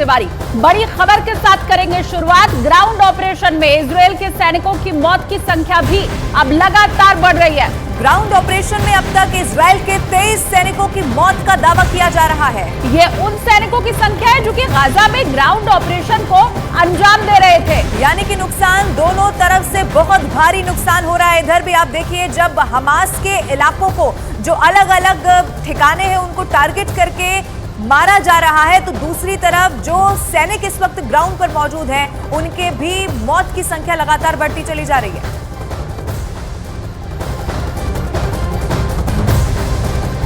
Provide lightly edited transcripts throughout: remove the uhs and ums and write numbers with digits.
तिवारी। बड़ी खबर के साथ करेंगे शुरुआत। ग्राउंड ऑपरेशन में इजरायल के सैनिकों की मौत की संख्या भी अब लगातार बढ़ रही है। ग्राउंड ऑपरेशन में अब तक इजरायल के 23 सैनिकों की मौत का दावा किया जा रहा है। ये उन सैनिकों की संख्या है जो कि गाजा में ग्राउंड ऑपरेशन को अंजाम दे रहे थे। यानी कि नुकसान दोनों तरफ से बहुत भारी नुकसान हो रहा है। इधर भी आप देखिए, जब हमास के इलाकों को जो अलग अलग ठिकाने हैं उनको टारगेट करके मारा जा रहा है, तो दूसरी तरफ जो सैनिक इस वक्त ग्राउंड पर मौजूद हैं उनके भी मौत की संख्या लगातार बढ़ती चली जा रही है।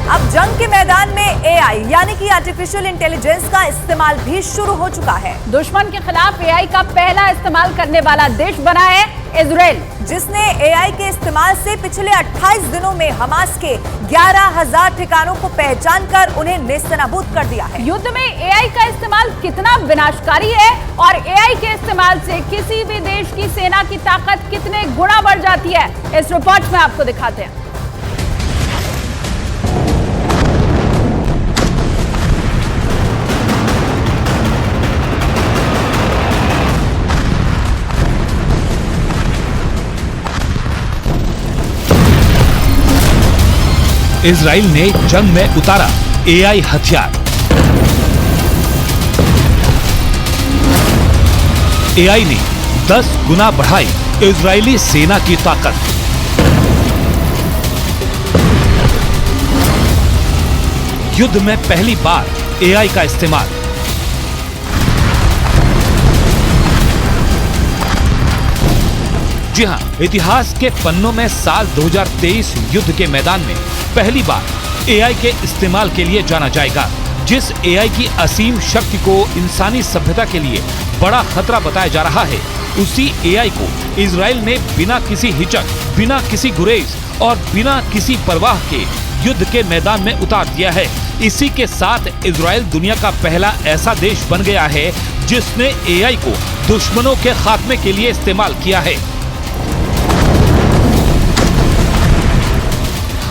अब जंग के मैदान में एआई यानी कि आर्टिफिशियल इंटेलिजेंस का इस्तेमाल भी शुरू हो चुका है। दुश्मन के खिलाफ एआई का पहला इस्तेमाल करने वाला देश बना है इजरायल, जिसने एआई के इस्तेमाल से पिछले 28 दिनों में हमास के 11,000 ठिकानों को पहचान कर उन्हें नेस्तनाबूद कर दिया है। युद्ध में एआई का इस्तेमाल कितना विनाशकारी है और एआई के इस्तेमाल से किसी भी देश की सेना की ताकत कितने गुना बढ़ जाती है, इस रिपोर्ट में आपको दिखाते हैं। इजराइल ने जंग में उतारा एआई हथियार। एआई ने 10 गुना बढ़ाई इजरायली सेना की ताकत। युद्ध में पहली बार एआई का इस्तेमाल। जी हां, इतिहास के पन्नों में साल 2023 युद्ध के मैदान में पहली बार एआई के इस्तेमाल के लिए जाना जाएगा। जिस एआई की असीम शक्ति को इंसानी सभ्यता के लिए बड़ा खतरा बताया जा रहा है, उसी एआई को इजराइल ने बिना किसी हिचक, बिना किसी गुरेज और बिना किसी परवाह के युद्ध के मैदान में उतार दिया है। इसी के साथ इजराइल दुनिया का पहला ऐसा देश बन गया है जिसने एआई को दुश्मनों के खात्मे के लिए इस्तेमाल किया है।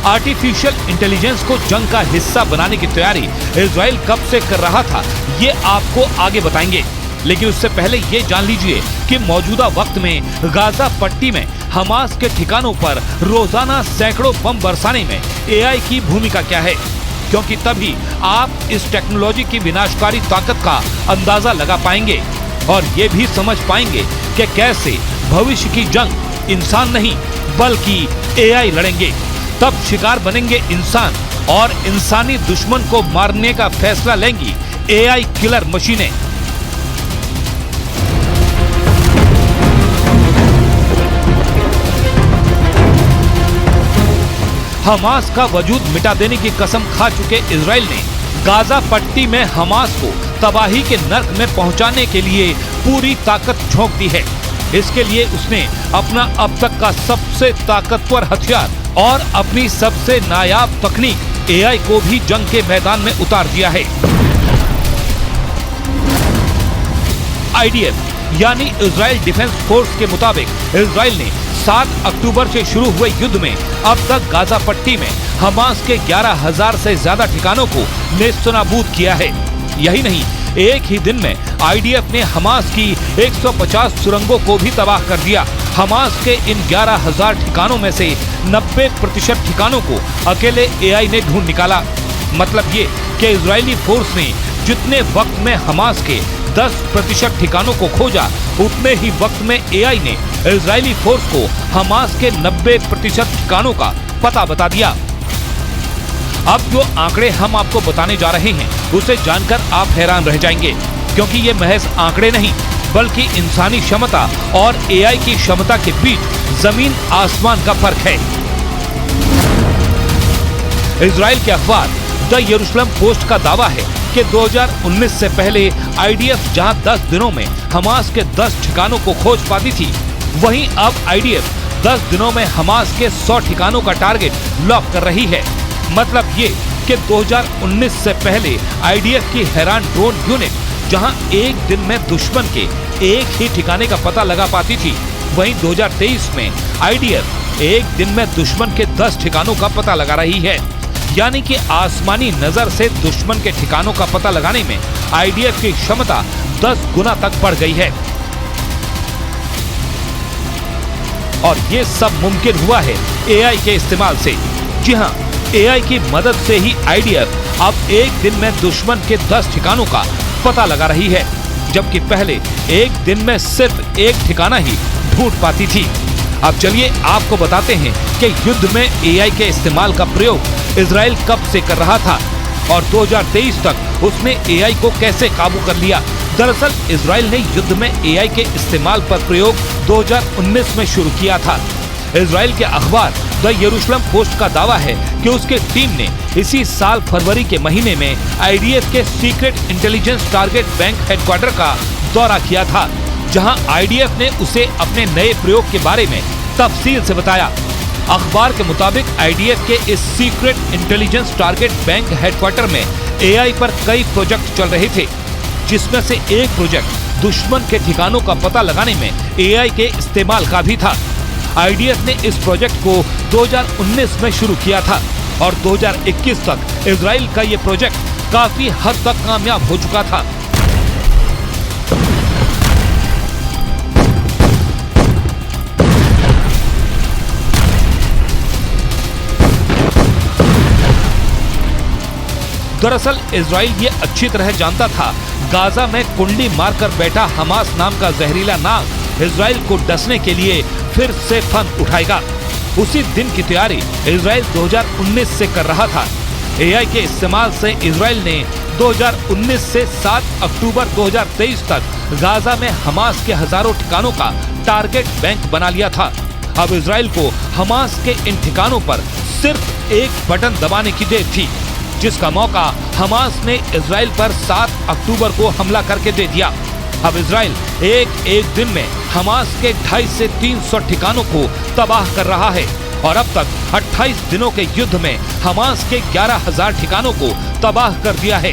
आर्टिफिशियल इंटेलिजेंस को जंग का हिस्सा बनाने की तैयारी इजराइल कब से कर रहा था, ये आपको आगे बताएंगे। लेकिन उससे पहले ये जान लीजिए कि मौजूदा वक्त में गाजा पट्टी में हमास के ठिकानों पर रोजाना सैकड़ों बम बरसाने में एआई की भूमिका क्या है, क्योंकि तभी आप इस टेक्नोलॉजी की विनाशकारी ताकत का अंदाजा लगा पाएंगे और ये भी समझ पाएंगे कि कैसे भविष्य की जंग इंसान नहीं बल्कि एआई लड़ेंगे। तब शिकार बनेंगे इंसान और इंसानी दुश्मन को मारने का फैसला लेंगी एआई किलर मशीनें। हमास का वजूद मिटा देने की कसम खा चुके इजराइल ने गाजा पट्टी में हमास को तबाही के नर्क में पहुंचाने के लिए पूरी ताकत झोंक दी है। इसके लिए उसने अपना अब तक का सबसे ताकतवर हथियार और अपनी सबसे नायाब तकनीक एआई को भी जंग के मैदान में उतार दिया है। आईडीएफ यानी इजराइल डिफेंस फोर्स के मुताबिक इजराइल ने 7 अक्टूबर से शुरू हुए युद्ध में अब तक गाजा पट्टी में हमास के 11,000 से ज्यादा ठिकानों को नेस्तनाबूद किया है। यही नहीं, एक ही दिन में आईडीएफ ने हमास की 150 सुरंगों को भी तबाह कर दिया। हमास के इन 11,000 ठिकानों में से 90% ठिकानों को अकेले एआई ने ढूंढ निकाला। मतलब ये कि इजरायली फोर्स ने जितने वक्त में हमास के 10% ठिकानों को खोजा, उतने ही वक्त में एआई ने इजरायली फोर्स को हमास के 90% ठिकानों का पता बता दिया। अब जो आंकड़े हम आपको बताने जा रहे हैं उसे जानकर आप हैरान रह जाएंगे, क्योंकि ये महज आंकड़े नहीं बल्कि इंसानी क्षमता और एआई की क्षमता के बीच जमीन आसमान का फर्क है। इजराइल के अखबार द यरूशलेम पोस्ट का दावा है कि 2019 से पहले आईडीएफ जहां 10 दिनों में हमास के 10 ठिकानों को खोज पाती थी, वहीं अब आईडीएफ 10 दिनों में हमास के 100 ठिकानों का टारगेट लॉक कर रही है। मतलब ये कि 2019 से पहले आईडीएफ की हैरान ड्रोन यूनिट जहां एक दिन में दुश्मन के एक ही ठिकाने का पता लगा पाती थी, वहीं 2023 में आईडीएफ एक दिन में दुश्मन के 10 ठिकानों का पता लगा रही है। यानी कि आसमानी नजर से दुश्मन के ठिकानों का पता लगाने में आईडीएफ की क्षमता 10 गुना तक बढ़ गई है। और ये सब मुमकिन हुआ है एआई के इस्तेमाल से। जी हाँ, एआई की मदद से ही आईडीएफ अब एक दिन में दुश्मन के 10 ठिकानों का पता लगा रही है, जबकि पहले एक दिन में सिर्फ एक ठिकाना ही ढूंढ पाती थी। अब चलिए आपको बताते हैं कि युद्ध में एआई के इस्तेमाल का प्रयोग इजराइल कब से कर रहा था और 2023 तक उसने एआई को कैसे काबू कर लिया। दरअसल इजराइल ने युद्ध में एआई के इस्तेमाल पर प्रयोग 2019 में शुरू किया था। इजराइल के अखबार द यरूशलेम पोस्ट का दावा है कि उसकी टीम ने इसी साल फरवरी के महीने में आईडीएफ के secret intelligence target bank headquarter का दौरा किया था, जहां आईडीएफ ने उसे अपने नए प्रयोग के बारे में तफसील से बताया। अखबार के मुताबिक आईडीएफ के इस secret intelligence target bank headquarter में एआई पर कई प्रोजेक्ट चल रहे थे, जिसमें से एक प्रोजेक्ट दुश्मन के ठिकानों का पता लगाने में एआई के इस्तेमाल का भी था। आईडीएफ ने इस प्रोजेक्ट को 2019 में शुरू किया था और 2021 तक इजराइल का ये प्रोजेक्ट काफी हद तक कामयाब हो चुका था। दरअसल इजराइल ये अच्छी तरह जानता था गाजा में कुंडली मारकर बैठा हमास नाम का जहरीला नाग इजराइल को डसने के लिए फिर से फन उठाएगा। उसी दिन की तैयारी इजराइल 2019 से कर रहा था। एआई के इस्तेमाल से इजराइल ने 2019 से 7 अक्टूबर 2023 तक गाजा में हमास के हजारों ठिकानों का टारगेट बैंक बना लिया था। अब इजराइल को हमास के इन ठिकानों पर सिर्फ एक बटन दबाने की देर थी, जिसका मौका हमास ने इजराइल पर 7 अक्टूबर को हमला करके दे दिया। अब इजराइल एक दिन में हमास के 250 से 300 ठिकानों को तबाह कर रहा है और अब तक 28 दिनों के युद्ध में हमास के 11,000 ठिकानों को तबाह कर दिया है।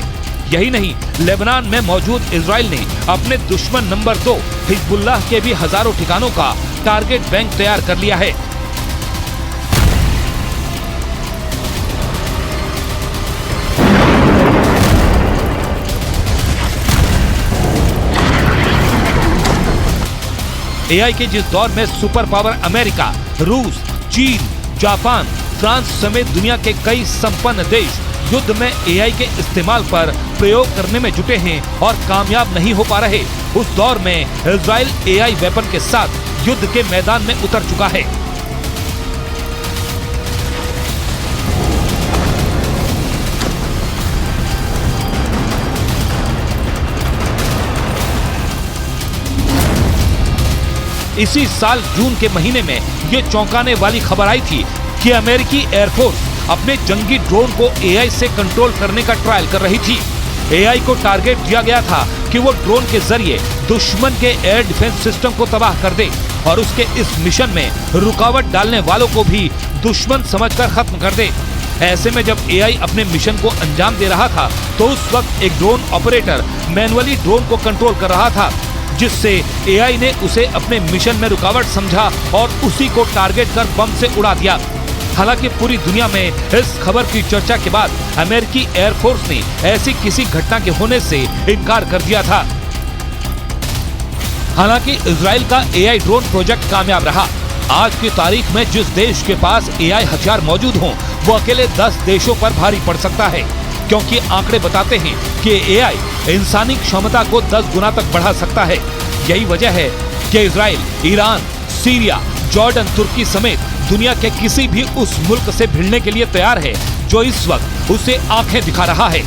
यही नहीं, लेबनान में मौजूद इजराइल ने अपने दुश्मन नंबर 2 हिजबुल्लाह के भी हजारों ठिकानों का टारगेट बैंक तैयार कर लिया है। एआई के जिस दौर में सुपर पावर अमेरिका, रूस, चीन, जापान, फ्रांस समेत दुनिया के कई संपन्न देश युद्ध में एआई के इस्तेमाल पर प्रयोग करने में जुटे हैं और कामयाब नहीं हो पा रहे, उस दौर में इजराइल एआई वेपन के साथ युद्ध के मैदान में उतर चुका है। इसी साल जून के महीने में ये चौंकाने वाली खबर आई थी कि अमेरिकी एयरफोर्स अपने जंगी ड्रोन को एआई से कंट्रोल करने का ट्रायल कर रही थी। एआई को टारगेट दिया गया था कि वो ड्रोन के जरिए दुश्मन के एयर डिफेंस सिस्टम को तबाह कर दे और उसके इस मिशन में रुकावट डालने वालों को भी दुश्मन समझकर खत्म कर दे। ऐसे में जब एआई अपने मिशन को अंजाम दे रहा था तो उस वक्त एक ड्रोन ऑपरेटर मैनुअली ड्रोन को कंट्रोल कर रहा था, जिससे एआई ने उसे अपने मिशन में रुकावट समझा और उसी को टारगेट कर बम से उड़ा दिया। हालांकि पूरी दुनिया में इस खबर की चर्चा के बाद अमेरिकी एयरफोर्स ने ऐसी किसी घटना के होने से इनकार कर दिया था। हालांकि इजराइल का एआई ड्रोन प्रोजेक्ट कामयाब रहा। आज की तारीख में जिस देश के पास एआई हथियार मौजूद हों, वो अकेले 10 देशों पर भारी पड़ सकता है, क्योंकि आंकड़े बताते हैं कि एआई इंसानी क्षमता को 10 गुना तक बढ़ा सकता है। यही वजह है कि इजराइल, ईरान, सीरिया, जॉर्डन, तुर्की समेत दुनिया के किसी भी उस मुल्क से भिड़ने के लिए तैयार है जो इस वक्त उसे आंखें दिखा रहा है।